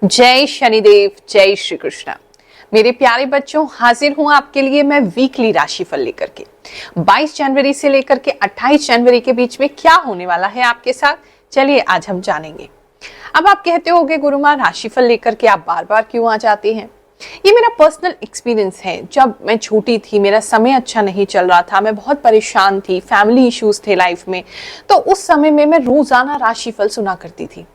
जय शनिदेव, जय श्री कृष्ण। मेरे प्यारे बच्चों, हाजिर हूं आपके लिए मैं वीकली राशिफल लेकर के। 22 जनवरी से लेकर के 28 जनवरी के बीच में क्या होने वाला है आपके साथ, चलिए आज हम जानेंगे। अब आप कहते होंगे गुरु माँ, राशिफल लेकर के आप बार बार क्यों आ जाते हैं? ये मेरा पर्सनल एक्सपीरियंस है। जब मैं छोटी थी, मेरा समय अच्छा नहीं चल रहा था, मैं बहुत परेशान थी, फैमिली इश्यूज थे लाइफ में, तो उस समय में मैं रोजाना राशिफल सुना करती थी।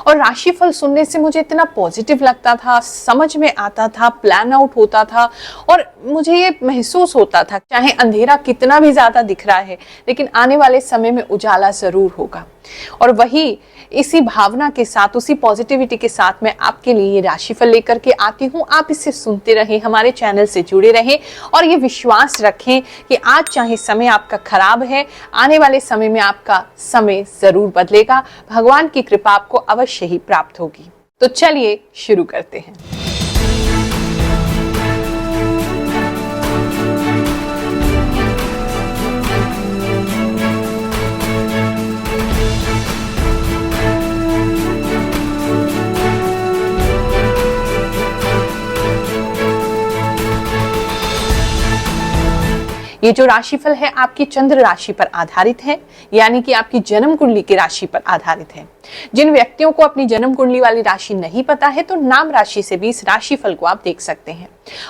और राशिफल सुनने से मुझे इतना पॉजिटिव लगता था, समझ में आता था, प्लान आउट होता था और मुझे ये महसूस होता था चाहे अंधेरा कितना भी ज्यादा दिख रहा है लेकिन आने वाले समय में उजाला जरूर होगा। और वही इसी भावना के साथ, उसी पॉजिटिविटी के साथ मैं आपके लिए ये राशिफल लेकर के आती हूँ। आप इसे सुनते रहें, हमारे चैनल से जुड़े रहें और ये विश्वास रखें कि आज चाहे समय आपका खराब है, आने वाले समय में आपका समय जरूर बदलेगा। भगवान की कृपा आपको अवश्य ही प्राप्त होगी। तो चलिए शुरू करते हैं। ये जो राशिफल है आपकी चंद्र राशि पर आधारित है, यानी कि आपकी जन्म कुंडली की राशि पर आधारित है। जिन व्यक्तियों को अपनी जन्म कुंडली वाली राशि नहीं पता है तो नाम राशि से भी इस राशिफल को आप देख सकते हैं।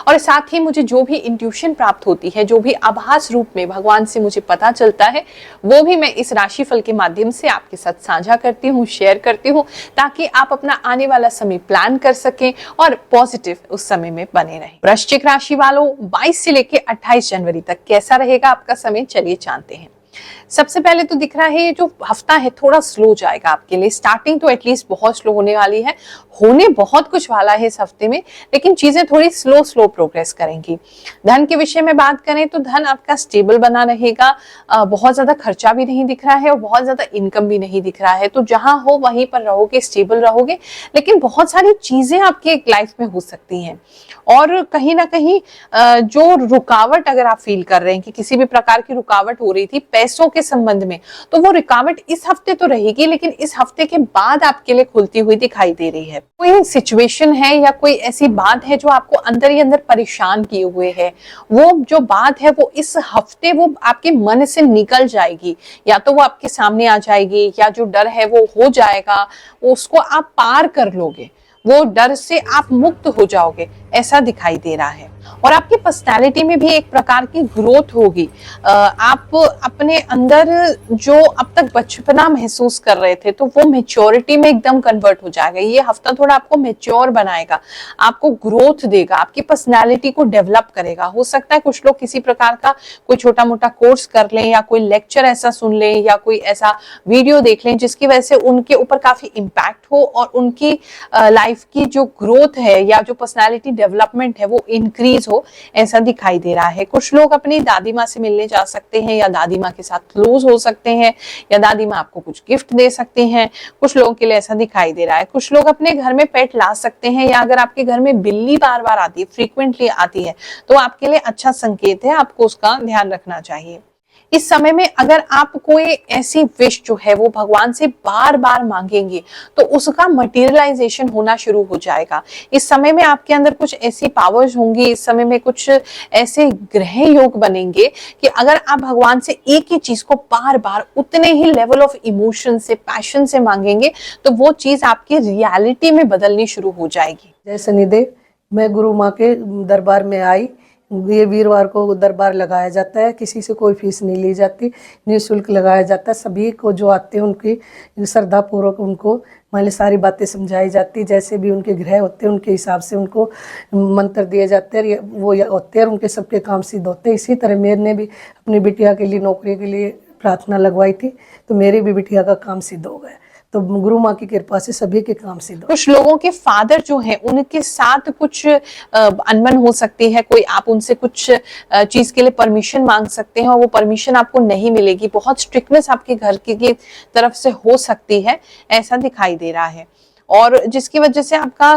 और साथ ही मुझे जो भी इंट्यूशन प्राप्त होती है, जो भी आभास रूप में भगवान से मुझे पता चलता है, वो भी मैं इस राशिफल के माध्यम से आपके साथ साझा करती हूँ, शेयर करती हूँ, ताकि आप अपना आने वाला समय प्लान कर सकें और पॉजिटिव उस समय में बने रहें। वृश्चिक राशि वालों, 22 से लेकर 28 जनवरी तक कैसा रहेगा आपका समय, चलिए जानते हैं। सबसे पहले तो दिख रहा है ये जो हफ्ता है थोड़ा स्लो जाएगा आपके लिए। स्टार्टिंग तो एटलीस्ट बहुत स्लो होने वाली है, होने बहुत कुछ वाला है इस हफ्ते में, लेकिन चीजें थोड़ी स्लो प्रोग्रेस करेंगी। धन के विषय में बात करें तो धन आपका स्टेबल बना रहेगा। बहुत ज्यादा खर्चा भी नहीं दिख रहा है और बहुत ज्यादा इनकम भी नहीं दिख रहा है। तो जहां हो वहीं पर रहोगे, स्टेबल रहोगे, लेकिन बहुत सारी चीजें आपके लाइफ में हो सकती हैं। और कहीं ना कहीं जो रुकावट अगर आप फील कर रहे हैं कि किसी भी प्रकार की रुकावट हो रही थी पैसों के संबंध में, तो वो रुकावट इस हफ्ते तो रहेगी, लेकिन इस हफ्ते के बाद आपके लिए खुलती हुई दिखाई दे रही है। कोई सिचुएशन है या कोई ऐसी बात है जो आपको अंदर ही अंदर परेशान किए हुए है, वो जो बात है वो इस हफ्ते वो आपके मन से निकल जाएगी, या तो वो आपके सामने आ जाएगी या जो डर है वो हो जाएगा, उसको आप पार कर लोगे, वो डर से आप मुक्त हो जाओगे, ऐसा दिखाई दे रहा है। और आपकी पर्सनैलिटी में भी एक प्रकार की ग्रोथ होगी। आप अपने अंदर जो अब तक बचपना महसूस कर रहे थे तो वो मैच्योरिटी में एकदम कन्वर्ट हो जाएगा। ये हफ्ता थोड़ा आपको मैच्योर बनाएगा, आपको ग्रोथ देगा, आपकी पर्सनैलिटी को डेवलप करेगा। हो सकता है कुछ लोग किसी प्रकार का कोई छोटा मोटा कोर्स कर लें या कोई लेक्चर ऐसा सुन लें या कोई ऐसा वीडियो देख लें जिसकी वजह से उनके ऊपर काफी इम्पैक्ट हो और उनकी लाइफ की जो ग्रोथ है या जो पर्सनैलिटी डेवलपमेंट है वो इंक्रीज हो, ऐसा दिखाई दे रहा है। कुछ लोग अपनी दादी माँ से मिलने जा सकते हैं या दादी माँ के साथ क्लोज हो सकते हैं या दादी माँ आपको कुछ गिफ्ट दे सकती हैं, कुछ लोगों के लिए ऐसा दिखाई दे रहा है। कुछ लोग अपने घर में पेट ला सकते हैं, या अगर आपके घर में बिल्ली बार बार आती है, फ्रीक्वेंटली आती है, तो आपके लिए अच्छा संकेत है, आपको उसका ध्यान रखना चाहिए। इस समय में अगर आप कोई ऐसी विश जो है वो भगवान से बार बार मांगेंगे तो उसका मटेरियलाइजेशन होना शुरू हो जाएगा। इस समय में आपके अंदर कुछ ऐसी पावर्स होंगी, इस समय में कुछ ऐसे ग्रह योग बनेंगे कि अगर आप भगवान से एक ही चीज को बार बार उतने ही लेवल ऑफ इमोशन से, पैशन से मांगेंगे तो वो चीज आपकी रियलिटी में बदलनी शुरू हो जाएगी। जय शनिदेव। मैं गुरु माँ के दरबार में आई। ये वीरवार को दरबार लगाया जाता है, किसी से कोई फीस नहीं ली जाती, निःशुल्क लगाया जाता है। सभी को जो आते हैं उनकी श्रद्धा पूर्वक उनको मैंने सारी बातें समझाई जाती, जैसे भी उनके ग्रह होते हैं उनके हिसाब से उनको मंत्र दिए जाते हैं, वो होते हैं, उनके सबके काम सिद्ध होते हैं। इसी तरह मैंने भी अपनी बिटिया के लिए नौकरी के लिए प्रार्थना लगवाई थी, तो मेरी भी बिटिया का काम सिद्ध हो गया। तो गुरु माँ की कृपा से सभी के काम सिद्ध। कुछ लोगों के फादर जो हैं उनके साथ कुछ अनबन हो सकती है, कोई आप उनसे कुछ चीज के लिए परमिशन मांग सकते हैं और वो परमिशन आपको नहीं मिलेगी, बहुत स्ट्रिक्टनेस आपके घर की तरफ से हो सकती है, ऐसा दिखाई दे रहा है। और जिसकी वजह से आपका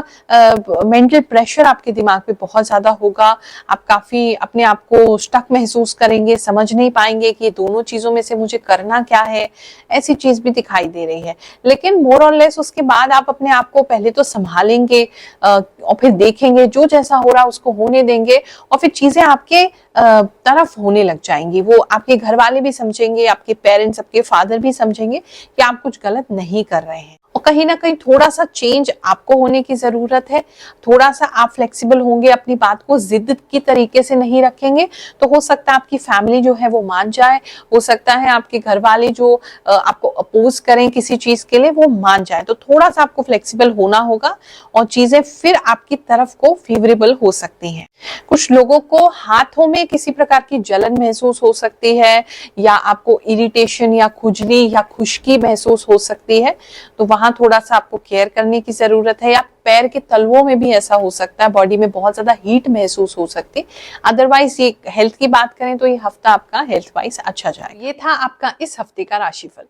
मेंटल प्रेशर आपके दिमाग पे बहुत ज्यादा होगा। आप काफी अपने आप को स्टक महसूस करेंगे, समझ नहीं पाएंगे कि ये दोनों चीजों में से मुझे करना क्या है, ऐसी चीज भी दिखाई दे रही है। लेकिन मोर और लेस उसके बाद आप अपने आप को पहले तो संभालेंगे और फिर देखेंगे, जो जैसा हो रहा उसको होने देंगे और फिर चीजें आपके तरफ होने लग जाएंगी। वो आपके घर वाले भी समझेंगे, आपके पेरेंट्स, आपके फादर भी समझेंगे कि आप कुछ गलत नहीं कर रहे हैं। और कहीं ना कहीं थोड़ा सा चेंज आपको होने की जरूरत है। थोड़ा सा आप फ्लेक्सिबल होंगे, अपनी बात को जिद की तरीके से नहीं रखेंगे तो हो सकता है आपकी फैमिली जो है वो मान जाए, हो सकता है आपके घर वाले जो आपको अपोज करें किसी चीज के लिए वो मान जाए। तो थोड़ा सा आपको फ्लेक्सिबल होना होगा और चीजें फिर आपकी तरफ को फेवरेबल हो सकती हैं। कुछ लोगों को हाथों में किसी प्रकार की जलन महसूस हो सकती है, या आपको इरिटेशन या खुजली या खुश्की महसूस हो सकती है, तो वहां थोड़ा सा आपको केयर करने की जरूरत है। या पैर के तलवों में भी ऐसा हो सकता है, बॉडी में बहुत ज्यादा हीट महसूस हो सकती है। अदरवाइज ये हेल्थ की बात करें तो ये हफ्ता आपका हेल्थ वाइज अच्छा जाएगा। ये था आपका इस हफ्ते का राशिफल।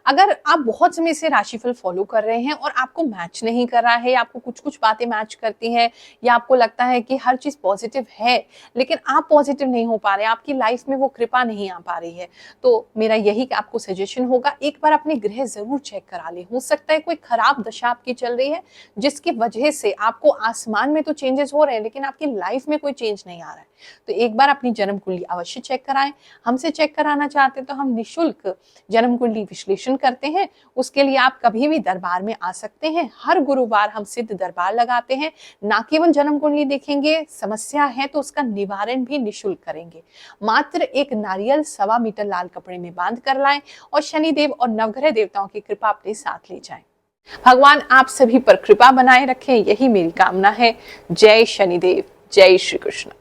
अगर आप बहुत समय से राशिफल फॉलो कर रहे हैं और आपको मैच नहीं कर रहा है, या आपको कुछ कुछ बातें मैच करती हैं, या आपको लगता है कि हर चीज पॉजिटिव है लेकिन आप पॉजिटिव नहीं हो पा रहे, आपकी लाइफ में वो कृपा नहीं आ पा रही है, तो मेरा यही आपको सजेशन होगा, एक बार अपने ग्रह जरूर चेक करा लें। हो सकता है कोई खराब दशा आपकी चल रही है जिसकी वजह से आपको आसमान में तो चेंजेस हो रहे हैं लेकिन आपकी लाइफ में कोई चेंज नहीं आ रहा है। तो एक बार अपनी जन्म कुंडली अवश्य चेक कराएं। हमसे चेक कराना चाहते हैं तो हम निःशुल्क जन्म कुंडली विश्लेषण करते हैं। उसके लिए आप कभी भी दरबार में आ सकते हैं। हर गुरुवार हम सिद्ध दरबार लगाते हैं। ना केवल जन्म कुंडली देखेंगे, समस्या है तो उसका निवारण भी निःशुल्क करेंगे। मात्र एक नारियल 1.25 मीटर लाल कपड़े में बांध कर लाएं और शनिदेव और नवग्रह देवताओं की कृपा अपने साथ ले जाएं। भगवान आप सभी पर कृपा बनाए रखें, यही मेरी कामना है। जय शनिदेव, जय श्री कृष्ण।